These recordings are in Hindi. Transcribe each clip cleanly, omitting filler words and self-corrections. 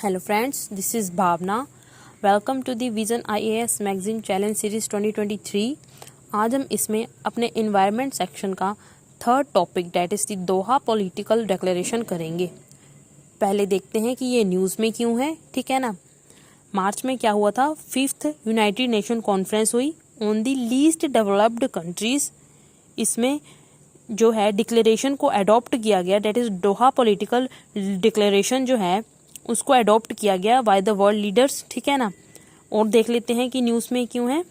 Hello friends, this is Bhavna. Welcome to the Vision IAS Magazine Challenge Series 2023. आज हम इसमें अपने इन्वायरमेंट सेक्शन का third topic that is the Doha political declaration करेंगे। पहले देखते हैं कि ये न्यूज़ में क्यों है, ठीक है ना। मार्च में क्या हुआ था, 5th यूनाइटेड नेशन कॉन्फ्रेंस हुई on the least developed countries. इसमें जो है डिक्लेरेशन को अडॉप्ट किया गया, date is Doha political declaration जो है उसको अडॉप्ट किया गया बाय द वर्ल्ड लीडर्स, ठीक है ना। और देख लेते हैं कि न्यूज़ में क्यों है,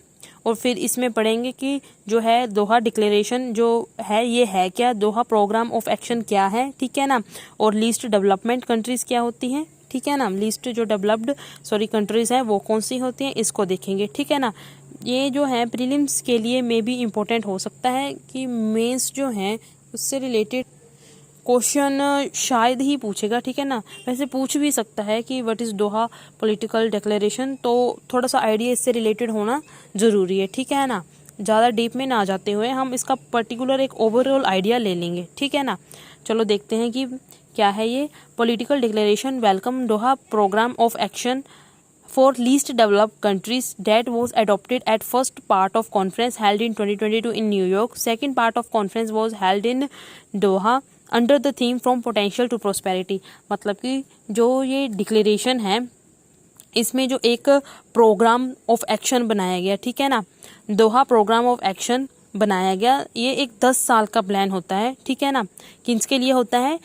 और फिर इसमें पढ़ेंगे कि जो है दोहा डिक्लेरेशन जो है ये है क्या, दोहा प्रोग्राम ऑफ एक्शन क्या है, ठीक है ना। और लीस्ट डेवलपमेंट कंट्रीज़ क्या होती हैं, ठीक है ना। लीस्ट जो डेवलप्ड कंट्रीज़ हैं वो कौन सी होती हैं, इसको देखेंगे, ठीक है ना। ये जो है प्रीलिम्स के लिए में भी इम्पोर्टेंट हो सकता है कि मेंस जो हैं उससे रिलेटेड क्वेश्चन शायद ही पूछेगा, ठीक है ना। वैसे पूछ भी सकता है कि what is Doha political declaration, तो थोड़ा सा आइडिया इससे रिलेटेड होना ज़रूरी है, ठीक है ना। ज़्यादा डीप में ना जाते हुए हम इसका पर्टिकुलर एक ओवरऑल आइडिया ले लेंगे, ठीक है ना। चलो देखते हैं कि क्या है ये political declaration welcome Doha programme of action for least developed countries that was adopted at first part of conference held in 2022 in New York. Second part of conference was held in Doha under the theme from potential to prosperity. मतलब कि जो ये डिक्लेरेशन है इसमें जो एक प्रोग्राम ऑफ एक्शन बनाया गया, ठीक है ना। दोहा प्रोग्राम ऑफ एक्शन बनाया गया, ये एक 10 साल का प्लान होता है, ठीक है ना। किसके लिए होता है,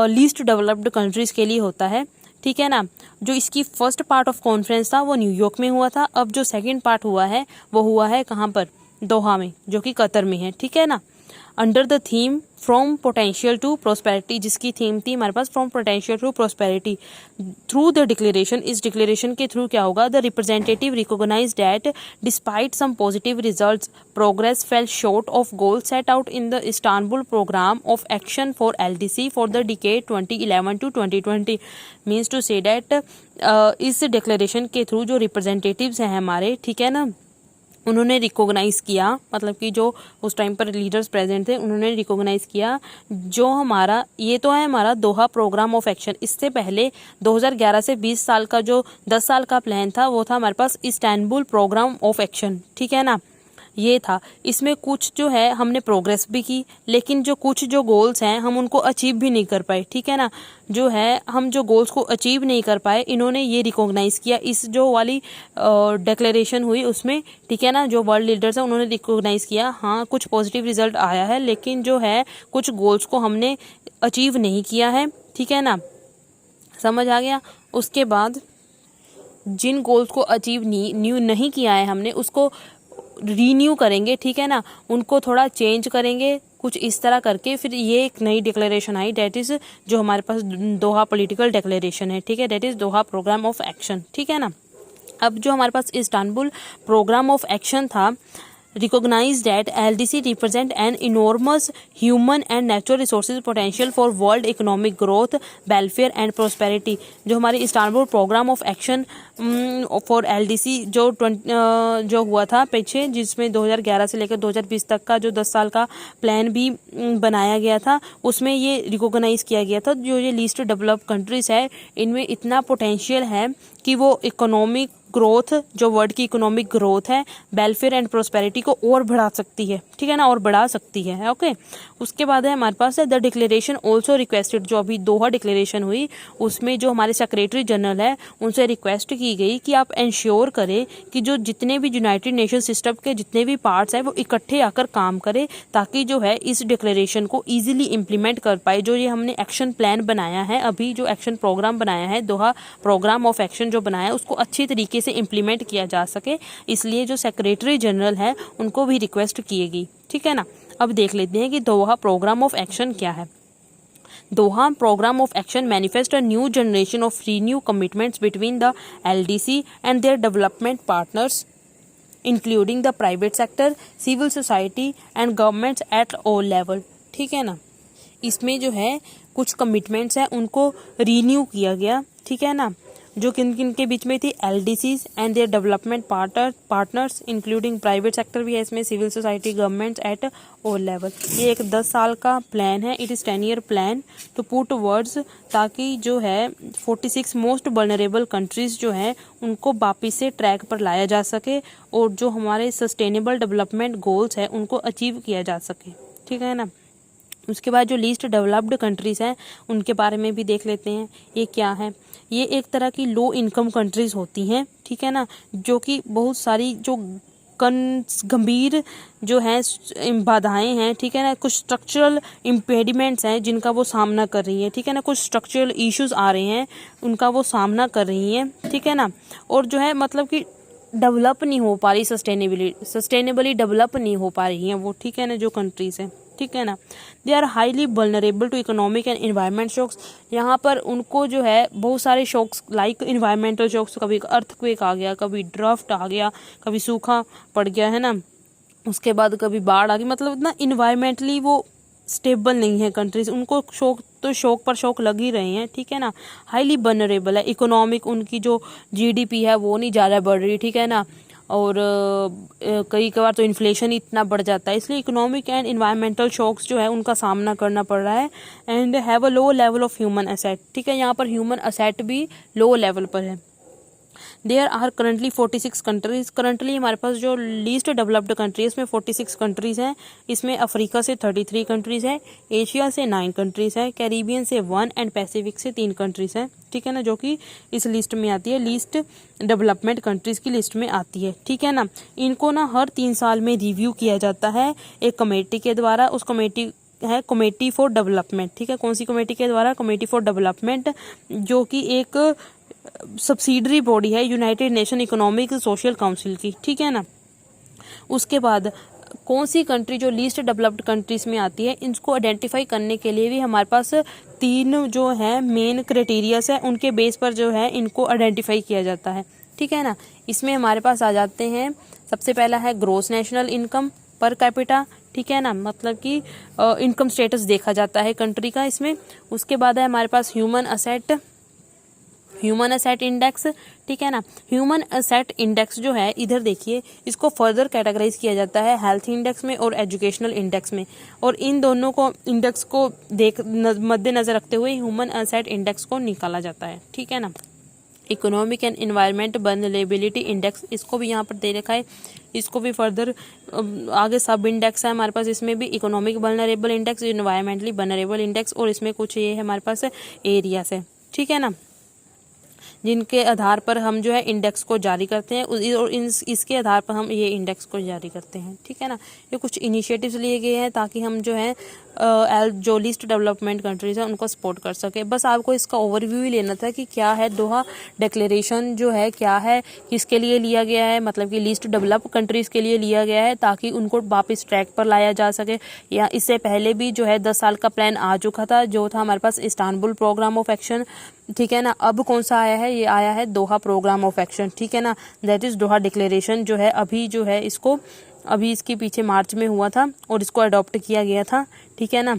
लीस्ट डेवलप्ड कंट्रीज़ के लिए होता है, ठीक है ना। जो इसकी फर्स्ट पार्ट ऑफ कॉन्फ्रेंस था वो न्यूयॉर्क में हुआ था, अब जो सेकंड पार्ट हुआ है वो हुआ है कहाँ पर, दोहा में, जो कि कतर में है, ठीक है ना। Under the theme from potential to prosperity, जिसकी थीम थी हमारे पास from potential to prosperity. Through the declaration, इस डिक्लेरेशन के थ्रू क्या होगा, the representative recognise that despite some positive results progress fell short of goal set out in the Istanbul programme of action for LDC for the decade 2011 to 2020। Means to say that इस डिक्लेरेशन के थ्रू जो रिप्रेजेंटेटिव्स हैं हमारे, ठीक है ना, उन्होंने रिकॉग्नाइज़ किया, मतलब कि जो उस टाइम पर लीडर्स प्रेजेंट थे उन्होंने रिकॉग्नाइज़ किया जो हमारा ये तो है हमारा दोहा प्रोग्राम ऑफ एक्शन। इससे पहले 2011 से 20 साल का जो 10 साल का प्लान था वो था हमारे पास इस्तांबुल प्रोग्राम ऑफ एक्शन, ठीक है ना। ये था, इसमें कुछ जो है हमने प्रोग्रेस भी की, लेकिन जो कुछ जो गोल्स हैं हम उनको अचीव भी नहीं कर पाए, ठीक है ना। जो है हम जो गोल्स को अचीव नहीं कर पाए, इन्होंने ये रिकॉग्नाइज़ किया इस जो वाली डिक्लेरेशन हुई उसमें, ठीक है ना। जो वर्ल्ड लीडर्स हैं उन्होंने रिकॉग्नाइज़ किया, हाँ कुछ पॉजिटिव रिजल्ट आया है, लेकिन जो है कुछ गोल्स को हमने अचीव नहीं किया है, ठीक है ना। समझ आ गया। उसके बाद जिन गोल्स को अचीव नहीं किया है हमने उसको रीन्यू करेंगे, ठीक है ना, उनको थोड़ा चेंज करेंगे कुछ इस तरह करके, फिर ये एक नई डिक्लेरेशन आई, डेट इज़ जो हमारे पास दोहा पॉलिटिकल डिक्लेरेशन है, ठीक है, that is Doha programme of action, ठीक है ना। अब जो हमारे पास इस्तांबुल प्रोग्राम ऑफ एक्शन था, recognize that LDC represent an enormous human and natural resources potential for world economic growth, welfare and prosperity। जो हमारी Istanbul programme of action for LDC जो हुआ था पीछे, जिसमें 2011 से लेकर 2020 तक का जो 10 साल का प्लान भी बनाया गया था, उसमें ये रिकॉग्नाइज किया गया था जो ये लीस्ट डेवलप कंट्रीज है इनमें इतना पोटेंशियल है कि वो इकोनॉमिक ग्रोथ, जो वर्ल्ड की इकोनॉमिक ग्रोथ है, वेलफेयर एंड प्रोस्पेरिटी को और बढ़ा सकती है, ठीक है ना, और बढ़ा सकती है, ओके। उसके बाद है हमारे पास है द डिक्लेरेशन ऑल्सो रिक्वेस्टेड, जो अभी दोहा डिक्लेरेशन हुई उसमें जो हमारे सेक्रेटरी जनरल है उनसे रिक्वेस्ट की गई कि आप इंश्योर करें कि जो जितने भी यूनाइटेड नेशन सिस्टम के जितने भी पार्ट्स हैं वो इकट्ठे आकर काम करें, ताकि जो है इस डिक्लेरेशन को ईजिली इम्प्लीमेंट कर पाए। जो ये हमने एक्शन प्लान बनाया है, अभी जो एक्शन प्रोग्राम बनाया है, दोहा प्रोग्राम ऑफ एक्शन जो बनाया है, उसको अच्छी तरीके से इम्प्लीमेंट किया जा सके, इसलिए जो सेक्रेटरी जनरल है उनको भी रिक्वेस्ट की गई, ठीक है ना। अब देख लेते हैं कि दोहा प्रोग्राम ऑफ एक्शन क्या है। Doha programme of action manifest a new generation of renew commitments between the LDC and their development partners including the private sector, civil society and governments at all level, ठीक है ना। इसमें जो है कुछ कमिटमेंट्स हैं उनको रीन्यू किया गया, ठीक है ना। जो किन किन के बीच में थी, LDCs and their development partners including private sector भी है इसमें, civil society, government at all level. ये एक 10 साल का प्लान है, it is 10 year plan to put words, ताकि जो है 46 मोस्ट वल्नरेबल कंट्रीज़ जो हैं उनको वापस से ट्रैक पर लाया जा सके और जो हमारे सस्टेनेबल डेवलपमेंट गोल्स हैं उनको अचीव किया जा सके, ठीक है ना। उसके बाद जो लीस्ट डेवलप्ड कंट्रीज़ हैं उनके बारे में भी देख लेते हैं, ये क्या है। ये एक तरह की लो इनकम कंट्रीज़ होती हैं, ठीक है ना, जो कि बहुत सारी जो गंभीर जो हैं बाधाएं हैं, ठीक है ना, कुछ स्ट्रक्चरल इम्पेडिमेंट्स हैं जिनका वो सामना कर रही हैं, ठीक है ना, कुछ स्ट्रक्चरल इश्यूज आ रहे हैं उनका वो सामना कर रही हैं, ठीक है ना। और जो है मतलब कि डेवलप नहीं हो पा रही, सस्टेनेबली डेवलप नहीं हो पा रही हैं वो, ठीक है ना, जो कंट्रीज़ हैं, ठीक है ना। They are highly vulnerable to economic and environment shocks. यहाँ पर उनको जो है बहुत सारे शॉक्स लाइक इन्वायरमेंटल शॉक्स, कभी अर्थक्वेक आ गया, कभी ड्राफ्ट आ गया, कभी सूखा पड़ गया, है ना, उसके बाद कभी बाढ़ आ गई, मतलब इतना इन्वायरमेंटली वो स्टेबल नहीं है कंट्रीज, उनको शौक पर शौक लग ही रहे हैं, ठीक है ना। हाईली वल्नरेबल है, इकोनॉमिक उनकी जो GDP है वो नहीं ज़्यादा बढ़ रही, ठीक है ना, और कई बार तो इन्फ्लेशन इतना बढ़ जाता है, इसलिए इकोनॉमिक एंड इन्वायरमेंटल शॉक्स जो है उनका सामना करना पड़ रहा है। And have a low level of human asset, ठीक है, यहाँ पर ह्यूमन एसेट भी लो लेवल पर है। There are currently 46 countries, currently हमारे पास जो लीस्ट डेवलप्ड कंट्री है इसमें 46 कंट्रीज़ हैं। इसमें अफ्रीका से 33 कंट्रीज़ हैं, एशिया से 9 कंट्रीज़ हैं, कैरिबियन से 1 एंड पैसिफिक से 3 कंट्रीज़ हैं, ठीक है ना, जो कि इस लिस्ट में आती है, लीस्ट डेवलपमेंट कंट्रीज़ की लिस्ट में आती है, ठीक है ना। इनको ना हर 3 साल में रिव्यू किया जाता है एक कमेटी के द्वारा, उस कमेटी है कमेटी फॉर डेवलपमेंट, ठीक है, कौन सी कमेटी के द्वारा, कमेटी फॉर डेवलपमेंट, जो कि एक सब्सिडरी बॉडी है United nation economic social council की, ठीक है ना। उसके बाद कौन सी कंट्री जो लीस्ट डेवलप्ड कंट्रीज में आती है, इनको आइडेंटिफाई करने के लिए भी हमारे पास 3 जो है मेन क्राइटेरियाज है, उनके बेस पर जो है इनको आइडेंटिफाई किया जाता है, ठीक है ना। इसमें हमारे पास आ जाते हैं, सबसे पहला है gross national income per capita, ठीक है ना, मतलब कि इनकम स्टेटस देखा जाता है कंट्री का इसमें। उसके बाद है हमारे पास ह्यूमन असेट इंडेक्स, ठीक है ना। ह्यूमन असेट इंडेक्स जो है, इधर देखिए, इसको फर्दर कैटेगराइज किया जाता है हेल्थ इंडेक्स में और एजुकेशनल इंडेक्स में, और इन दोनों को इंडेक्स को मद्देनजर रखते हुए ह्यूमन असेट इंडेक्स को निकाला जाता है, ठीक है ना। Economic and environment vulnerability index, इसको भी यहाँ पर दे रखा है, इसको भी फर्दर आगे सब इंडेक्स है हमारे पास, इसमें भी economic vulnerable index, environmentally vulnerable index, और इसमें कुछ ये है हमारे पास एरियाज है, ठीक है ना, जिनके आधार पर हम जो है इंडेक्स को जारी करते हैं, और इसके आधार पर हम ये इंडेक्स को जारी करते हैं, ठीक है ना। ये कुछ इनिशिएटिव्स लिए गए हैं ताकि हम जो है जो लिस्ट डेवलपमेंट कंट्रीज हैं उनको सपोर्ट कर सके। बस आपको इसका ओवरव्यू ही लेना था कि क्या है दोहा डिक्लेरेशन जो है, क्या है, किसके लिए लिया गया है, मतलब कि लिस्ट डेवलप कंट्रीज के लिए लिया गया है ताकि उनको वापस ट्रैक पर लाया जा सके। या इससे पहले भी जो है 10 साल का प्लान आ चुका था, जो था हमारे पास इस्तांबुल प्रोग्राम ऑफ एक्शन, ठीक है ना। अब कौन सा आया है, ये आया है दोहा प्रोग्राम ऑफ एक्शन, ठीक है ना, दैट इज दोहा डिक्लेरेशन जो है, अभी जो है इसको अभी इसके पीछे मार्च में हुआ था और इसको अडॉप्ट किया गया था, ठीक है ना।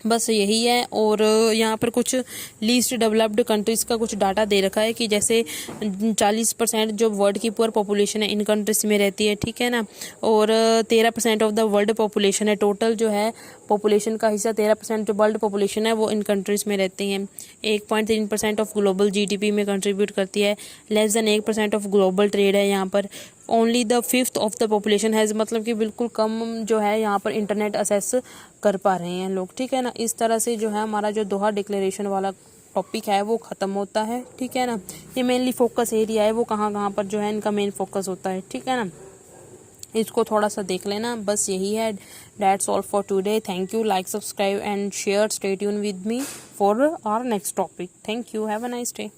बस यही है। और यहाँ पर कुछ लीस्ट डेवलप्ड कंट्रीज़ का कुछ डाटा दे रखा है कि जैसे 40% जो वर्ल्ड की पुअर पॉपुलेशन है इन कंट्रीज में रहती है, ठीक है ना, और 13% ऑफ द वर्ल्ड पॉपुलेशन है, टोटल जो है पॉपुलेशन का हिस्सा 13% जो वर्ल्ड पॉपुलेशन है वो इन कंट्रीज़ में रहती हैं। 1.3% ऑफ ग्लोबल GDP में कंट्रीब्यूट करती है, less than 1% of global trade है यहाँ पर। Only the 5th of the population has, मतलब कि बिल्कुल कम जो है यहाँ पर इंटरनेट असेस कर पा रहे हैं लोग, ठीक है ना। इस तरह से जो है हमारा जो दोहा डिक्लेरेशन वाला टॉपिक है वो ख़त्म होता है, ठीक है ना। ये मेनली फोकस एरिया है, वो कहाँ पर जो है इनका मेन फोकस होता है, ठीक है ना। इसको थोड़ा सा देख लेना, बस यही है। That's all for today. Thank you, like, subscribe and share, stay tune with me for our next topic. Thank you, have a nice day.